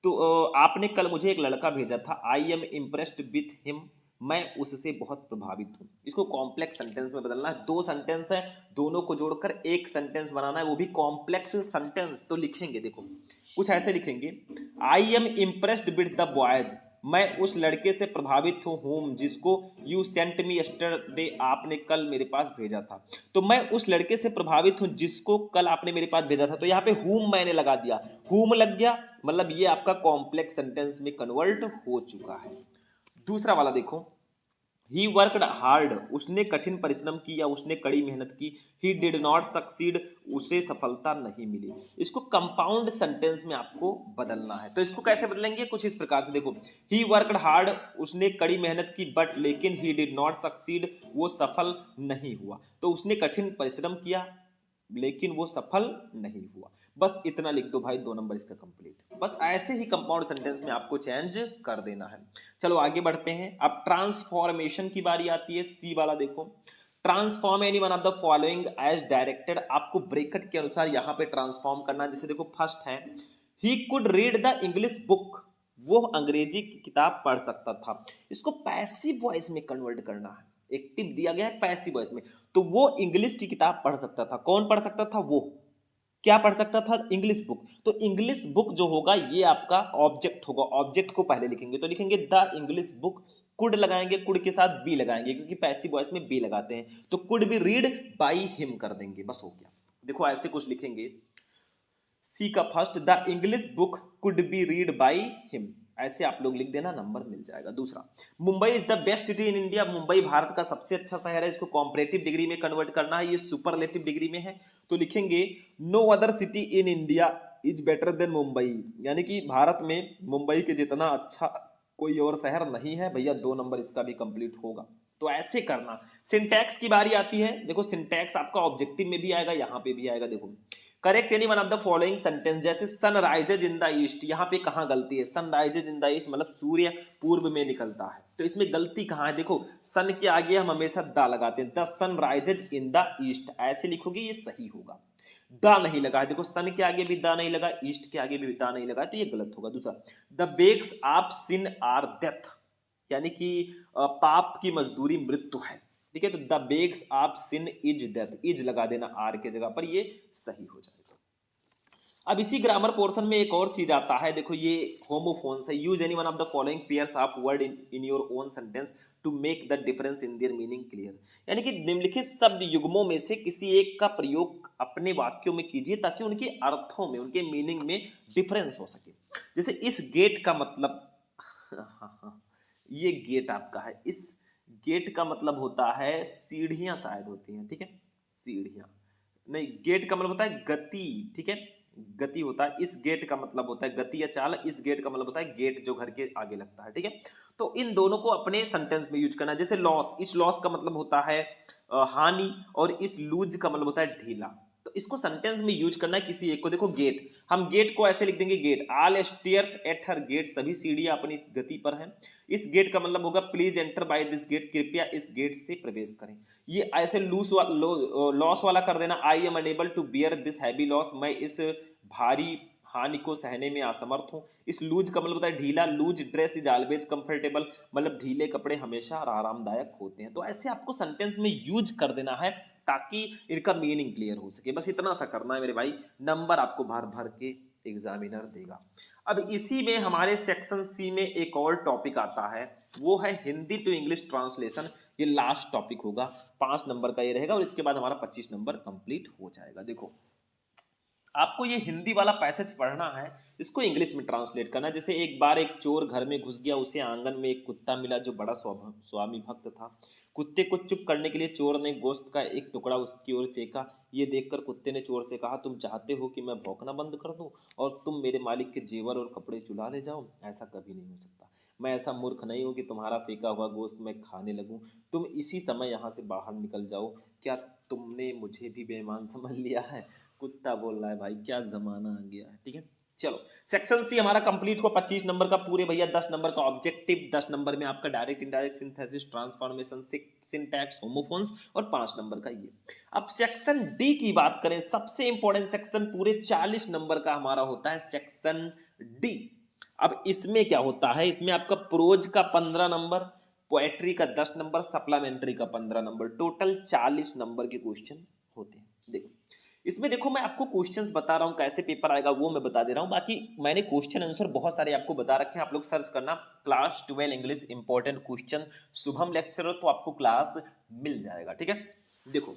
तो आपने कल मुझे एक लड़का भेजा था। I am impressed with him, मैं उससे बहुत प्रभावित हूँ। इसको कॉम्प्लेक्स सेंटेंस में बदलना है। 2 सेंटेंस है, दोनों को जोड़कर एक सेंटेंस बनाना है, वो भी कॉम्प्लेक्स सेंटेंस। तो लिखेंगे, देखो कुछ ऐसे लिखेंगे, आई am impressed with the boys, मैं उस लड़के से प्रभावित हूँ whom, जिसको यू सेंट मी यस्टरडे, आपने कल मेरे पास भेजा था। तो मैं उस लड़के से प्रभावित हूँ जिसको कल आपने मेरे पास भेजा था, तो यहाँ पे whom मैंने लगा दिया, whom लग गया, मतलब ये आपका कॉम्प्लेक्स सेंटेंस में कन्वर्ट हो चुका है। दूसरा वाला देखो, ही वर्कड हार्ड, उसने कठिन परिश्रम की या उसने कड़ी मेहनत की। ही डिड नॉट सक्सीड, उसे सफलता नहीं मिली। इसको कंपाउंड सेंटेंस में आपको बदलना है। तो इसको कैसे बदलेंगे, कुछ इस प्रकार से देखो, ही वर्कड हार्ड, उसने कड़ी मेहनत की, बट लेकिन ही डिड नॉट सक्सीड, वो सफल नहीं हुआ। तो उसने कठिन परिश्रम किया लेकिन वो सफल नहीं हुआ। बस इतना लिख दो भाई, 2 नंबर इसका कंप्लीट। बस ऐसे ही कंपाउंड सेंटेंस में आपको चेंज कर देना है। चलो आगे बढ़ते हैं। अब ट्रांसफॉर्मेशन की बारी आती है, सी वाला देखो, transform any one of the following as directed, आपको ब्रैकेट के अनुसार यहाँ पे ट्रांसफॉर्म करना। जैसे देखो फर्स्ट है, he could read the English book, वो अंग्रेजी की किताब पढ़ सकता था। इसको पैसिव वॉइस में कन्वर्ट करना है, एक टिप दिया गया है पैसिव वॉइस में। तो वो इंग्लिश की किताब पढ़ सकता था, कौन पढ़ सकता था, वो क्या पढ़ सकता था, इंग्लिश बुक। तो इंग्लिश बुक जो होगा ये आपका ऑब्जेक्ट होगा, ऑब्जेक्ट को पहले लिखेंगे, तो लिखेंगे द इंग्लिश बुक, कुड लगाएंगे, कुड के साथ बी लगाएंगे क्योंकि पैसिव वॉइस में बी लगाते हैं, तो could be read by him कर देंगे, बस हो गया। देखो ऐसे कुछ लिखेंगे, सी का first, the English book could be read by him, ऐसे आप लोग लिख देना, नंबर मिल जाएगा। दूसरा, Mumbai is the best city in India, Mumbai Bharat का सबसे अच्छा शहर है। इसको कॉम्परेटिव डिग्री में कन्वर्ट करना है, ये सुपरलेटिव डिग्री में है, तो लिखेंगे no other city in India is better than Mumbai, यानी कि भारत में मुंबई के जितना अच्छा कोई और शहर नहीं है भैया। 2 नंबर इसका भी कंप्लीट होगा। तो ऐसे करना। सिंटैक्स की बारी आती है। देखो सिंटैक्स आपका ऑब्जेक्टिव में भी आएगा, यहाँ पे भी आएगा। देखो correct any one of the following sentence, जैसे sun rises in the east, यहाँ पे कहाँ गलती है, sun rises in the east मतलब सूर्य पूर्व में निकलता है, तो इसमें गलती कहाँ है। देखो सन के आगे हम हमेशा द लगाते हैं, the sun rises in the east, ऐसे लिखोगे ये सही होगा। द नहीं लगा है, देखो सन के आगे भी द नहीं लगा, ईस्ट के आगे भी द नहीं लगा, तो ये गलत होगा। दूसरा, द बेग्स ऑफ सिन आर डेथ, यानी कि पाप की मजदूरी मृत्यु है, ठीक है। तो द बेग्स of sin is death, is लगा देना आर के जगह पर, ये सही हो जाएगा। अब इसी ग्रामर पोर्शन में एक और चीज आता है, देखो ये होमोफोन्स है। Use any one of the following pairs of word in your own sentence to make the difference in their meaning clear, यानी कि निम्नलिखित शब्द युग्मों में से किसी एक का प्रयोग अपने वाक्यों में कीजिए ताकि उनके अर्थों में, उनके मीनिंग में डिफरेंस हो सके। जैसे इस गेट का मतलब ये गेट आपका है, इस गेट का मतलब होता है सीढ़ियां शायद होती हैं, ठीक है, सीढ़ियां नहीं, गेट का मतलब होता है गति, ठीक है, गति होता है। इस गेट का मतलब होता है गति या चाल, इस गेट का मतलब होता है गेट जो घर के आगे लगता है, ठीक है। तो इन दोनों को अपने सेंटेंस में यूज करना। जैसे लॉस, इस लॉस का मतलब होता है हानि, और इस लूज का मतलब होता है ढीला। तो इसको सेंटेंस में यूज करना है किसी एक को। देखो गेट, हम गेट को ऐसे लिख देंगे, gate all stairs at her gate, सभी सीढ़ियां अपनी गति पर हैं। इस गेट का मतलब होगा please enter by this gate, कृपया इस गेट से प्रवेश करें। ये ऐसे लॉस वाला कर देना, I am unable to bear this heavy loss, मैं इस भारी हानि को सहने में असमर्थ हूं। इस लूज का मतलब होता है ढीला, loose dress is always comfortable, मतलब ढीले कपड़े हमेशा आरामदायक होते हैं। तो ऐसे आपको सेंटेंस में यूज कर देना है ताकि इनका मीनिंग क्लियर हो सके। बस इतना सा करना है मेरे भाई, नंबर आपको भर भर के एग्जामिनर देगा। अब इसी में हमारे सेक्शन सी में एक और टॉपिक आता है, वो है हिंदी टू इंग्लिश ट्रांसलेशन। ये लास्ट टॉपिक होगा, 5 नंबर का ये रहेगा, और इसके बाद हमारा 25 नंबर कंप्लीट हो जाएगा। देखो आपको ये हिंदी वाला पैसेज पढ़ना है, इसको इंग्लिश में ट्रांसलेट करना। जैसे एक बार एक चोर घर में घुस गया, उसे आंगन में एक कुत्ता मिला जो बड़ा स्वामी भक्त था। कुत्ते को चुप करने के लिए चोर ने गोश्त का एक टुकड़ा उसकी ओर फेंका। ये देखकर कुत्ते ने चोर से कहा, तुम चाहते हो कि मैं भौंकना बंद कर दूं और तुम मेरे मालिक के जेवर और कपड़े चुरा ले जाओ? ऐसा कभी नहीं हो सकता। मैं ऐसा मूर्ख नहीं हूं कि तुम्हारा फेंका हुआ गोश्त मैं खाने लगूं। तुम इसी समय यहाँ से बाहर निकल जाओ। क्या तुमने मुझे भी बेईमान समझ लिया है? कुत्ता बोल रहा है, भाई क्या जमाना आ गया है। ठीक है, चलो सेक्शन सी हमारा कंप्लीट हुआ 25 नंबर का पूरे भैया। 10 नंबर का ऑब्जेक्टिव, 10 नंबर में आपका direct indirect synthesis, transformation, syntax, homophones और 5 नंबर का ये। अब सेक्शन डी की बात करें, सबसे इंपॉर्टेंट सेक्शन पूरे 40 नंबर का हमारा होता है सेक्शन डी। अब इसमें क्या होता है, इसमें आपका प्रोज का 15 नंबर, पोएट्री का 10 नंबर, सप्लीमेंट्री का 15 नंबर, टोटल 40 नंबर के क्वेश्चन होते हैं। देखो इसमें, देखो मैं आपको क्वेश्चंस बता रहा हूं, कैसे पेपर आएगा वो मैं बता दे रहा हूं। बाकी मैंने क्वेश्चन आंसर बहुत सारे आपको बता रखे हैं, आप लोग सर्च करना class 12 English important question Shubham lecturer, तो आपको क्लास मिल जाएगा। ठीक है, देखो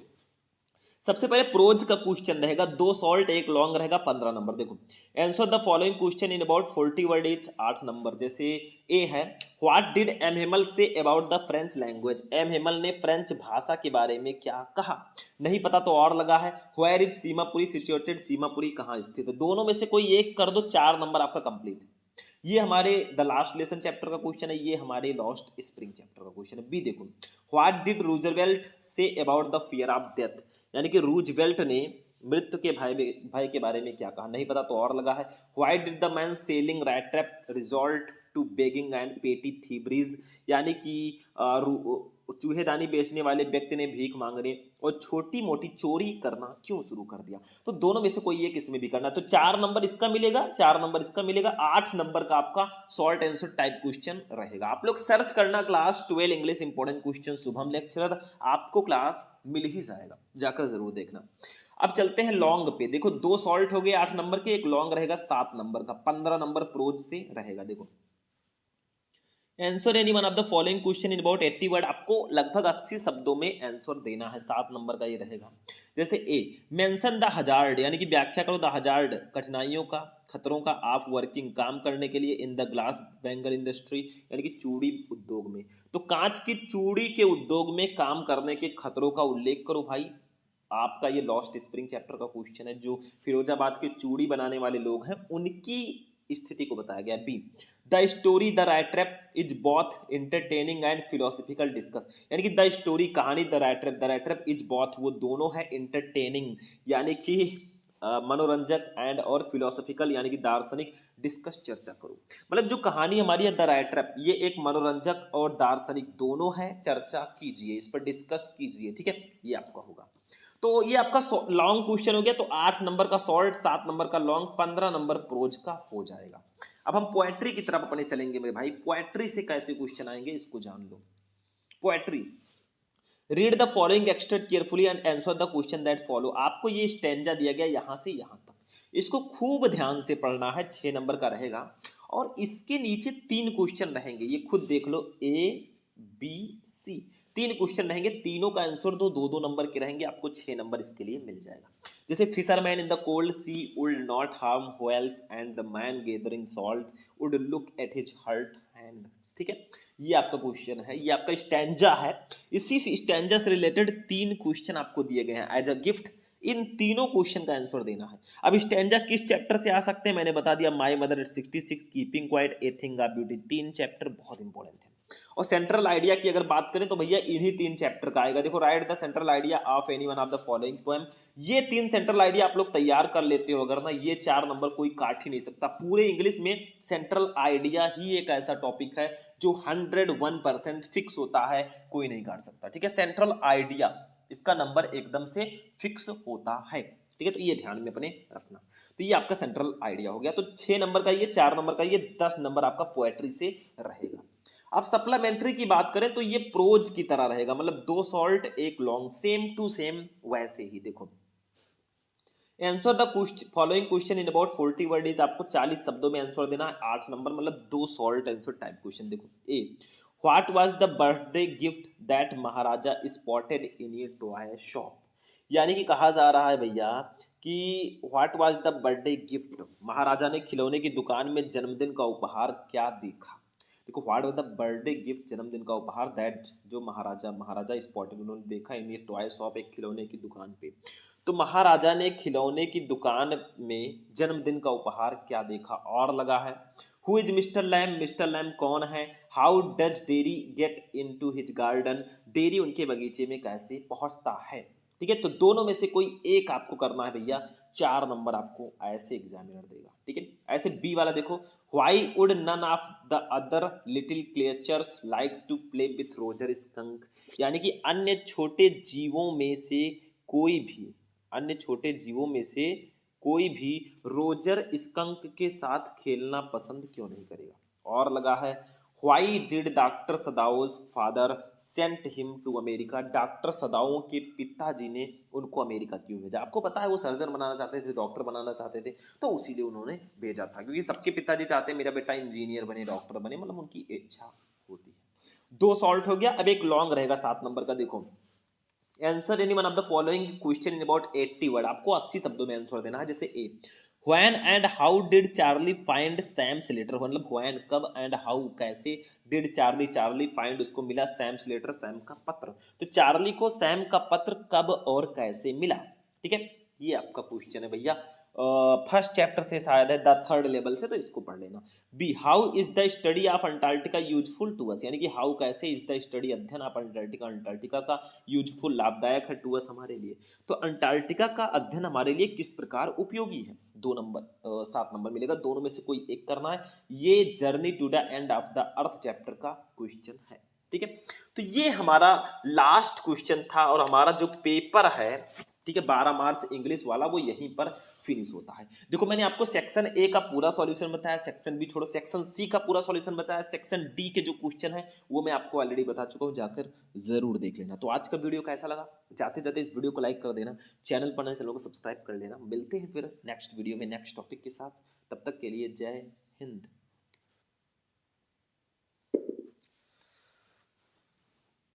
सबसे पहले प्रोज का क्वेश्चन रहेगा, 2 शॉर्ट 1 लॉन्ग रहेगा, 15 नंबर। देखो answer the following question in about 40 word each, 8 नंबर। जैसे ए है, what did M Hamel say about the French language? M Hamel ने फ्रेंच भाषा के बारे में क्या कहा? नहीं पता तो और लगा है। Where is Seemapuri situated? Seemapuri कहाँ स्थित है? दोनों में से कोई एक कर दो, 4 नंबर आपका कंप्लीट है। ये हमारे द लास्ट लेसन चैप्टर का क्वेश्चन है, ये हमारे लॉस्ट स्प्रिंग चैप्टर का क्वेश्चन है। बी देखो, व्हाट डिड रूजवेल्ट से about the fear of death? यानी कि रूजवेल्ट ने मृत्यु के भय के बारे में क्या कहा? नहीं पता तो और लगा है। Why did the man selling rat trap resort to begging and petty thieveries? यानी कि चूहेदानी बेचने वाले व्यक्ति ने भीख मांगने और छोटी मोटी चोरी करना क्यों शुरू कर दिया? तो दोनों में से कोई एक इसमें भी करना। तो 4 नंबर इसका मिलेगा, 4 नंबर इसका मिलेगा, 8 नंबर का आपका शॉर्ट आंसर टाइप क्वेश्चन रहेगा। आप लोग सर्च करना class 12 English important question Shubham lecturer, आपको क्लास मिल ही जाएगा, जाकर जरूर देखना। अब चलते हैं लॉन्ग पे। देखो 2 शॉर्ट हो गए 8 नंबर के, एक लॉन्ग रहेगा 7 नंबर का, 15 नंबर प्रोज से रहेगा। देखो answer any one of the following question in about 80 word, आपको लगभग 80 शब्दों में आंसर देना है। 7 नंबर का ये रहेगा। जैसे ए, मेंशन द हजार्ड, यानी कि व्याख्या करो द हजार्ड, कठिनाइयों का, खतरों का, ऑफ वर्किंग, काम करने के लिए, in the glass bangle industry, यानी कि चूड़ी उद्योग में। तो कांच की चूड़ी के उद्योग में काम करने के खतरों का उल्लेख करो भाई। आपका ये लॉस्ट स्प्रिंग चैप्टर का क्वेश्चन है, जो फिरोजाबाद के चूड़ी बनाने वाले लोग हैं उनकी स्थिति को बताया गया। B, the story the rat trap is both entertaining and philosophical discuss, यानी कि द स्टोरी कहानी, the rat trap is both वो दोनों है इंटरटेनिंग यानी कि मनोरंजक, एंड और फिलोसफिकल यानी कि दार्शनिक, डिस्कस चर्चा करो। मतलब जो कहानी हमारी है द रैट ट्रैप, ये एक मनोरंजक और दार्शनिक दोनों है, चर्चा कीजिए, इस पर डिस्कस कीजिए। ठीक है, ये आपका होगा। तो ये आपका लॉन्ग क्वेश्चन हो गया। तो 8 नंबर का शॉर्ट, 7 नंबर का लॉन्ग, 15 नंबर प्रोज का हो जाएगा। अब हम पोएट्री की तरफ अपने चलेंगे मेरे भाई। पोएट्री से कैसे क्वेश्चन आएंगे इसको जान लो। Poetry, read the following extract carefully and answer the question that follow. आपको ये स्टैंजा दिया गया यहां से यहां तक, इसको खूब ध्यान से पढ़ना है। 6 नंबर का रहेगा और इसके नीचे 3 क्वेश्चन रहेंगे, ये खुद देख लो, ए बी सी, 3 क्वेश्चन रहेंगे, तीनों का आंसर दो, 2-2 नंबर के रहेंगे, आपको 6 नंबर इसके लिए मिल जाएगा। जैसे fisherman in the cold sea would not harm whales and the man gathering salt would look at his hurt hand. ठीक है, ये आपका क्वेश्चन है, ये आपका स्टैंजा है। इसी स्टैंजा से रिलेटेड 3 क्वेश्चन आपको दिए गए हैं एज अ गिफ्ट। इन तीनों क्वेश्चन का आंसर देना है। अब स्टैंजा किस चैप्टर से आ सकते हैं मैंने बता दिया, my mother eight 66, keeping quiet, a thing of beauty. 3 chapter बहुत इंपॉर्टेंट है। और सेंट्रल आइडिया की अगर बात करें तो भैया इन्हीं 3 चैप्टर का आएगा। देखो, right the central idea of any one of the following poem. ये 3 सेंट्रल आइडिया आप लोग तैयार कर लेते हो अगर ना, ये 4 नंबर कोई काट ही नहीं सकता। पूरे इंग्लिश में सेंट्रल आइडिया ही एक ऐसा टॉपिक है जो 101% फिक्स होता है, कोई नहीं काट सकता। ठीक है, सेंट्रल आइडिया इसका नंबर एकदम से फिक्स होता है। ठीक है, तो ये ध्यान में अपने रखना। तो ये आपका सेंट्रल आइडिया हो गया। तो 6 नंबर का ये, 4 नंबर का ये, 10 नंबर आपका पोएट्री से रहेगा। अब सप्लीमेंट्री की बात करें तो ये प्रोज की तरह रहेगा, मतलब 2 short 1 long, same to same वैसे ही। देखो answer the following question in about 40 word is, आपको 40 शब्दों में आंसर देना है। 8 नंबर, मतलब 2 शॉर्ट आंसर टाइप क्वेश्चन। देखो A, what was the birthday gift that maharaja spotted in a toy shop? यानी कि कहा जा रहा है भैया कि what was the birthday gift, maharaja ने खिलौने की दुकान में जन्मदिन का उपहार क्या देखा। देखो what was the birthday gift, जन्मदिन का उपहार, दैट जो महाराजा स्पॉटेड, उन्होंने देखा इन ये टॉय शॉप, एक खिलौने की दुकान पे। तो महाराजा ने खिलौने की दुकान में जन्मदिन का उपहार क्या देखा, और लगा है who is mister Lamb, mister Lamb कौन है, how does Derry get into his garden, Derry उनके बगीचे में कैसे पहुंचता है। ठीक है, तो दोनों में से कोई एक आपको करना है भैया, 4 नंबर आपको ऐसे एग्जामिनर देगा। ठीक है, ऐसे बी वाला देखो, why would none of the other little creatures like to play with Roger Skunk, यानी कि अन्य छोटे जीवों में से कोई भी, अन्य छोटे जीवों में से कोई भी रोजर स्कंक के साथ खेलना पसंद क्यों नहीं करेगा। और लगा है why did doctor Sadao's father sent him to America, doctor सदाओं के पिताजी ने उनको अमेरिका क्यों भेजा। आपको पता है वो सर्जन बनाना चाहते थे, डॉक्टर बनाना चाहते थे, तो उसीलिए उन्होंने भेजा था, क्योंकि सबके पिताजी चाहते हैं मेरा बेटा इंजीनियर बने, डॉक्टर बने, मतलब उनकी इच्छा होती है। 2 सॉल्ट हो गया। अब एक लॉन्ग रहेगा 7 नंबर का, देखो answer any one of the following question in about 80 word, आपको 80 शब्दों में आंसर देना है। जैसे A, when and how did Charlie find Sam's letter, मतलब व्हेन कब, एंड हाउ कैसे, डिड चार्ली चार्ली फाइंड उसको मिला सैम्स लेटर सैम का पत्र, तो चार्ली को सैम का पत्र कब और कैसे मिला। ठीक है, ये आपका क्वेश्चन है भैया, फर्स्ट चैप्टर से शायद है, द थर्ड लेवल से, तो इसको पढ़ लेना। B, how is the study of Antarctica useful to us, यानी कि हाउ कैसे इज द स्टडी अध्ययन ऑफ अंटार्कटिका, अंटार्कटिका का यूजफुल लाभदायक है टू अस हमारे लिए, तो अंटार्कटिका का अध्ययन हमारे लिए किस प्रकार उपयोगी है। 2 नंबर 7 नंबर मिलेगा, दोनों में से कोई एक करना है। ये journey to the end of the earth chapter का क्वेश्चन है। ठीक है, तो ये हमारा लास्ट क्वेश्चन था, और हमारा जो पेपर है, ठीक है, 12 मार्च इंग्लिश वाला, वो यहीं पर फिनिश होता है। देखो मैंने आपको सेक्शन ए का पूरा सॉल्यूशन बताया, सेक्शन बी छोड़ो, सेक्शन सी का पूरा सॉल्यूशन बताया, सेक्शन डी के जो क्वेश्चन है वो मैं आपको ऑलरेडी बता चुका हूँ, जाकर जरूर देख लेना। तो आज का वीडियो कैसा लगा, जाते जाते इस वीडियो को लाइक कर देना, चैनल पर नए चैनल को सब्सक्राइब कर लेना। मिलते हैं फिर नेक्स्ट वीडियो में नेक्स्ट टॉपिक के साथ, तब तक के लिए जय हिंद।